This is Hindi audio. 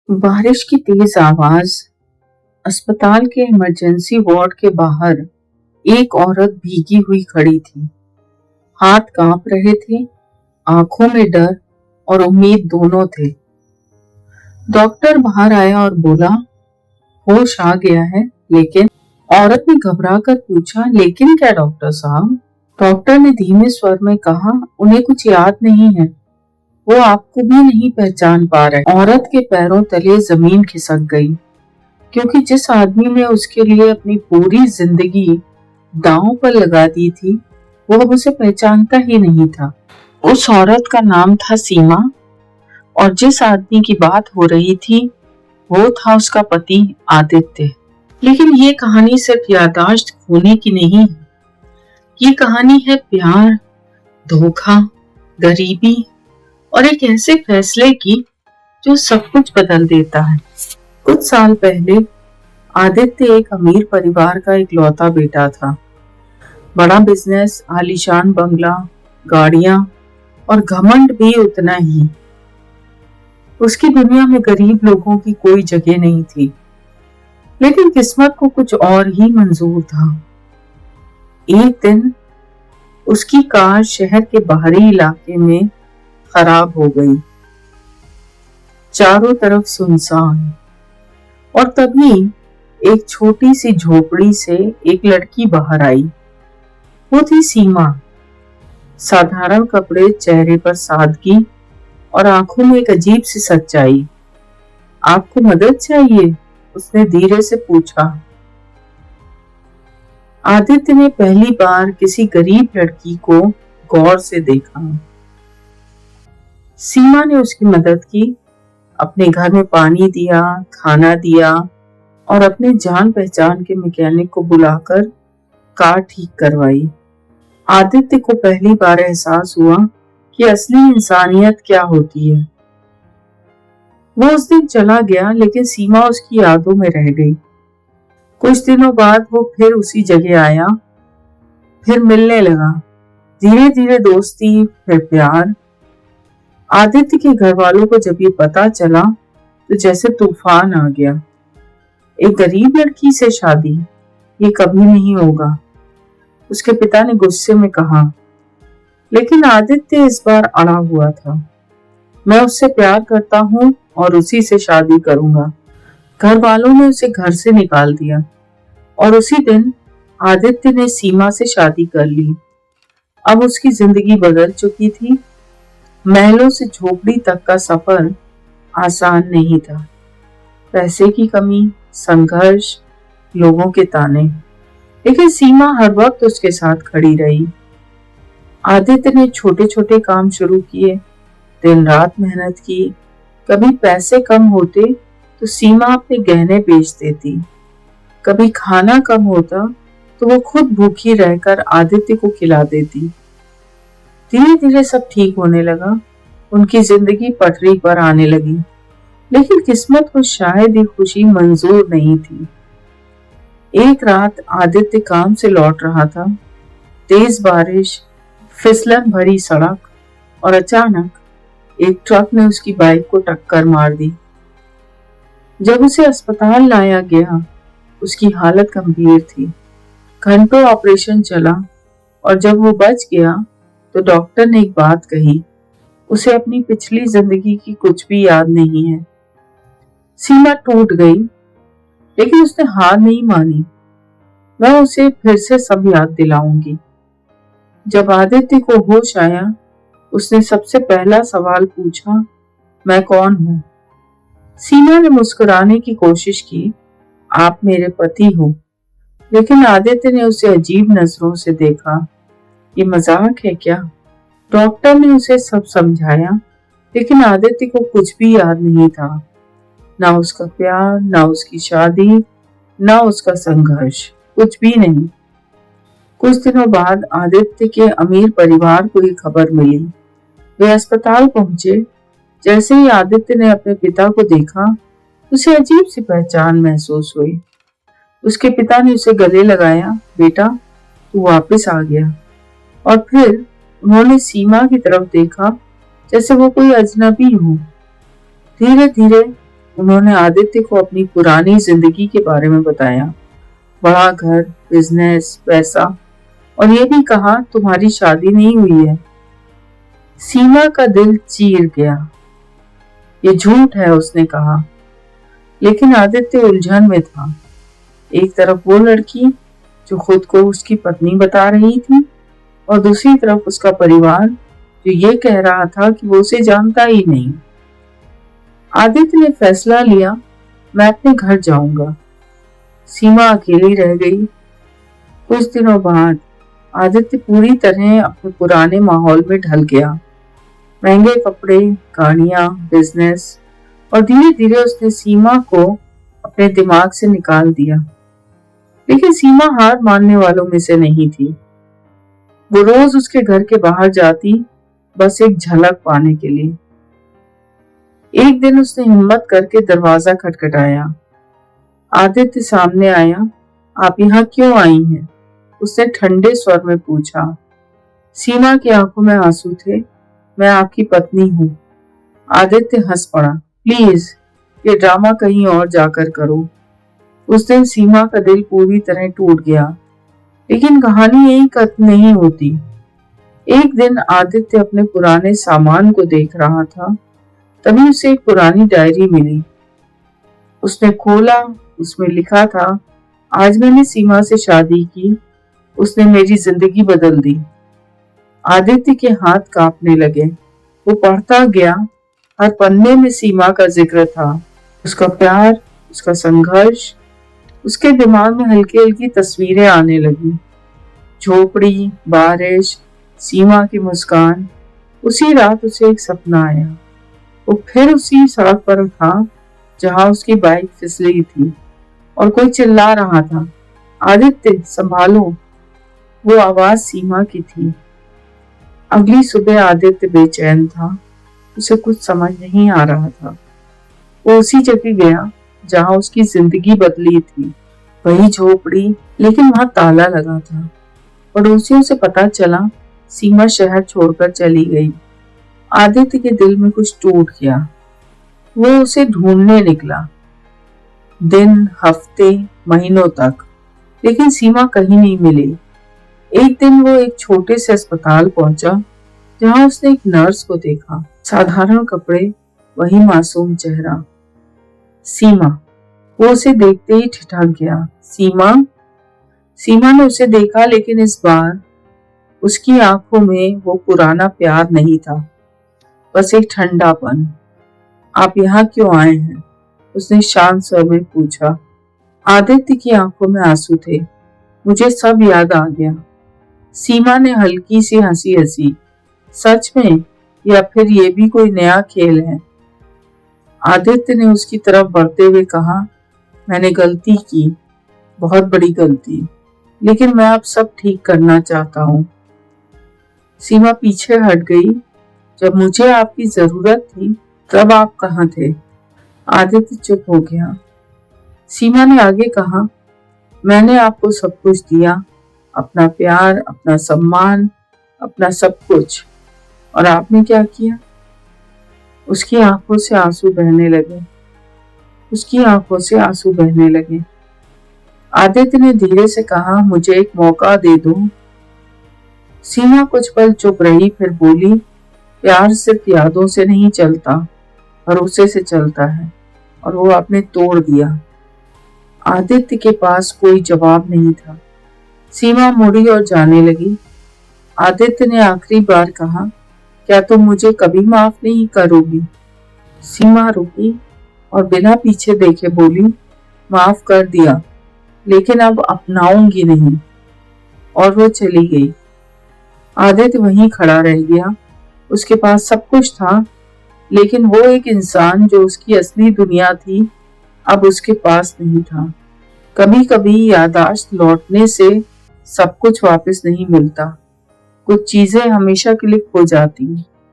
बारिश की तेज आवाज। अस्पताल के इमरजेंसी वार्ड के बाहर एक औरत भीगी हुई खड़ी थी। हाथ कांप रहे थे, आंखों में डर और उम्मीद दोनों थे। डॉक्टर बाहर आया और बोला, होश आ गया है। लेकिन औरत ने घबरा कर पूछा, लेकिन क्या डॉक्टर साहब? डॉक्टर ने धीमे स्वर में कहा, उन्हें कुछ याद नहीं है, वो आपको भी नहीं पहचान पा रहे। औरत के पैरों तले जमीन खिसक गई, क्योंकि जिस आदमी ने उसके लिए अपनी पूरी जिंदगी दांव पर लगा दी थी, वो अब उसे पहचानता ही नहीं था। उस औरत का नाम था सीमा, और जिस आदमी की बात हो रही थी वो था उसका पति आदित्य। लेकिन ये कहानी सिर्फ याददाश्त खोने की नहीं है। ये कहानी है प्यार, धोखा, गरीबी और एक ऐसे फैसले की जो सब कुछ बदल देता है। कुछ साल पहले आदित्य एक अमीर परिवार का इकलौता बेटा था। बड़ा बिजनेस, आलीशान बंगला, गाड़ियां और घमंड भी उतना ही। उसकी दुनिया में गरीब लोगों की कोई जगह नहीं थी। लेकिन किस्मत को कुछ और ही मंजूर था। एक दिन उसकी कार शहर के बाहरी इलाके में खराब हो गई। चारों तरफ सुनसान। और तभी एक छोटी सी झोपड़ी से एक लड़की बाहर आई। वो थी सीमा। साधारण कपड़े, चेहरे पर सादगी और आंखों में एक अजीब सी सच्चाई। आपको मदद चाहिए? उसने धीरे से पूछा। आदित्य ने पहली बार किसी गरीब लड़की को गौर से देखा। सीमा ने उसकी मदद की, अपने घर में पानी दिया, खाना दिया और अपने जान पहचान के मैकेनिक को बुलाकर कार ठीक करवाई। आदित्य को पहली बार एहसास हुआ कि असली इंसानियत क्या होती है। वो उस दिन चला गया, लेकिन सीमा उसकी यादों में रह गई। कुछ दिनों बाद वो फिर उसी जगह आया, फिर मिलने लगा। धीरे धीरे दोस्ती, फिर प्यार। आदित्य के घर वालों को जब ये पता चला तो जैसे तूफान आ गया। एक गरीब लड़की से शादी, ये कभी नहीं होगा, उसके पिता ने गुस्से में कहा। लेकिन आदित्य इस बार अड़ा हुआ था। मैं उससे प्यार करता हूँ और उसी से शादी करूंगा। घर वालों ने उसे घर से निकाल दिया और उसी दिन आदित्य ने सीमा से शादी कर ली। अब उसकी जिंदगी बदल चुकी थी। महलों से झोपड़ी तक का सफर आसान नहीं था। पैसे की कमी, संघर्ष, लोगों के ताने, लेकिन सीमा हर वक्त उसके साथ खड़ी रही। आदित्य ने छोटे छोटे काम शुरू किए, दिन रात मेहनत की। कभी पैसे कम होते तो सीमा अपने गहने बेच देती। कभी खाना कम होता तो वो खुद भूखी रहकर आदित्य को खिला देती। धीरे धीरे सब ठीक होने लगा। उनकी जिंदगी पटरी पर आने लगी। लेकिन किस्मत को शायद ये खुशी मंजूर नहीं थी। एक रात आदित्य काम से लौट रहा था। तेज बारिश, फिसलन भरी सड़क और अचानक एक ट्रक ने उसकी बाइक को टक्कर मार दी। जब उसे अस्पताल लाया गया, उसकी हालत गंभीर थी। घंटों ऑपरेशन चला और जब वो बच गया तो डॉक्टर ने एक बात कही, उसे अपनी पिछली जिंदगी की कुछ भी याद नहीं है। सीमा टूट गई, लेकिन उसने हार नहीं मानी। मैं उसे फिर से सब याद दिलाऊंगी। जब आदित्य को होश आया, उसने सबसे पहला सवाल पूछा, मैं कौन हूँ? सीमा ने मुस्कुराने की कोशिश की, आप मेरे पति हो। लेकिन आदित्य ने उसे अजीब नजरों से देखा। ये मजाक है क्या? डॉक्टर ने उसे सब समझाया, लेकिन आदित्य को कुछ भी याद नहीं था। ना उसका प्यार, ना उसकी शादी, ना उसका संघर्ष, कुछ भी नहीं। कुछ दिनों बाद आदित्य के अमीर परिवार को ये खबर मिली। वे अस्पताल पहुंचे। जैसे ही आदित्य ने अपने पिता को देखा, उसे अजीब सी पहचान महसूस हुई। उसके पिता ने उसे गले लगाया, बेटा तू वापस आ गया। और फिर उन्होंने सीमा की तरफ देखा, जैसे वो कोई अजनबी हो। धीरे धीरे उन्होंने आदित्य को अपनी पुरानी जिंदगी के बारे में बताया। बड़ा घर, बिजनेस, पैसा, और ये भी कहा तुम्हारी शादी नहीं हुई है। सीमा का दिल चीर गया। ये झूठ है, उसने कहा। लेकिन आदित्य उलझन में था। एक तरफ वो लड़की जो खुद को उसकी पत्नी बता रही थी, और दूसरी तरफ उसका परिवार जो ये कह रहा था कि वो उसे जानता ही नहीं। आदित्य ने फैसला लिया, मैं अपने घर जाऊंगा। सीमा अकेली रह गई। कुछ दिनों बाद आदित्य पूरी तरह अपने पुराने माहौल में ढल गया। महंगे कपड़े, गाड़ियां, बिजनेस, और धीरे धीरे उसने सीमा को अपने दिमाग से निकाल दिया। लेकिन सीमा हार मानने वालों में से नहीं थी। वो रोज उसके घर के बाहर जाती, बस एक झलक पाने के लिए। एक दिन उसने हिम्मत करके दरवाजा खटखटाया। आदित्य सामने आया। आप यहाँ क्यों आई हैं? उसने ठंडे स्वर में पूछा। सीमा की आंखों में आंसू थे। मैं आपकी पत्नी हूँ। आदित्य हंस पड़ा। प्लीज, ये ड्रामा कहीं और जाकर करो। उस दिन सीमा का दिल पूरी तरह टूट गया। लेकिन कहानी यही खत्म नहीं होती। एक दिन आदित्य अपने पुराने सामान को देख रहा था, तभी उसे एक पुरानी डायरी मिली। उसने खोला, उसमें लिखा था, आज मैंने सीमा से शादी की, उसने मेरी जिंदगी बदल दी। आदित्य के हाथ कांपने लगे। वो पढ़ता गया। हर पन्ने में सीमा का जिक्र था, उसका प्यार, उसका संघर्ष। उसके दिमाग में हल्की हल्की तस्वीरें आने लगी। झोपड़ी, बारिश, सीमा की मुस्कान। उसी रात उसे एक सपना आया। वो फिर उसी सड़क पर था जहां उसकी बाइक फिसली थी, और कोई चिल्ला रहा था, आदित्य संभालो। वो आवाज सीमा की थी। अगली सुबह आदित्य बेचैन था। उसे कुछ समझ नहीं आ रहा था। वो उसी जगह गया जहां उसकी जिंदगी बदली थी। वही झोपड़ी, लेकिन वहां ताला लगा था। पड़ोसियों से पता चला सीमा शहर छोड़कर चली गई। आदित्य के दिल में कुछ टूट गया। वो उसे ढूंढने निकला, दिन, हफ्ते, महीनों तक, लेकिन सीमा कहीं नहीं मिली। एक दिन वो एक छोटे से अस्पताल पहुंचा जहां उसने एक नर्स को देखा। साधारण कपड़े, वही मासूम चेहरा। सीमा। वो उसे देखते ही ठिठक गया। सीमा। सीमा ने उसे देखा, लेकिन इस बार उसकी आंखों में वो पुराना प्यार नहीं था, बस एक ठंडापन। आप यहाँ क्यों आए हैं? उसने शांत स्वर में पूछा। आदित्य की आंखों में आंसू थे। मुझे सब याद आ गया। सीमा ने हल्की सी हंसी हंसी। सच में, या फिर ये भी कोई नया खेल है? आदित्य ने उसकी तरफ बढ़ते हुए कहा, मैंने गलती की, बहुत बड़ी गलती, लेकिन मैं अब सब ठीक करना चाहता हूँ। सीमा पीछे हट गई। जब मुझे आपकी जरूरत थी, तब आप कहाँ थे? आदित्य चुप हो गया। सीमा ने आगे कहा, मैंने आपको सब कुछ दिया, अपना प्यार, अपना सम्मान, अपना सब कुछ, और आपने क्या किया? उसकी आंखों से आंसू बहने लगे। उसकी आंखों से आंसू बहने लगे। आदित्य ने धीरे से कहा, मुझे एक मौका दे दो। सीमा कुछ पल चुप रही, फिर बोली, प्यार सिर्फ यादों से नहीं चलता, भरोसे से चलता है, और वो आपने तोड़ दिया। आदित्य के पास कोई जवाब नहीं था। सीमा मुड़ी और जाने लगी। आदित्य ने आखिरी बार कहा, क्या तुम मुझे कभी माफ नहीं करोगी? सीमा रुकी और बिना पीछे देखे बोली, माफ कर दिया, लेकिन अब अपनाऊंगी नहीं। और वो चली गई। आदित्य वहीं खड़ा रह गया। उसके पास सब कुछ था, लेकिन वो एक इंसान जो उसकी असली दुनिया थी, अब उसके पास नहीं था। कभी कभी याददाश्त लौटने से सब कुछ वापस नहीं मिलता। कुछ चीजें हमेशा के लिए खो जाती हैं।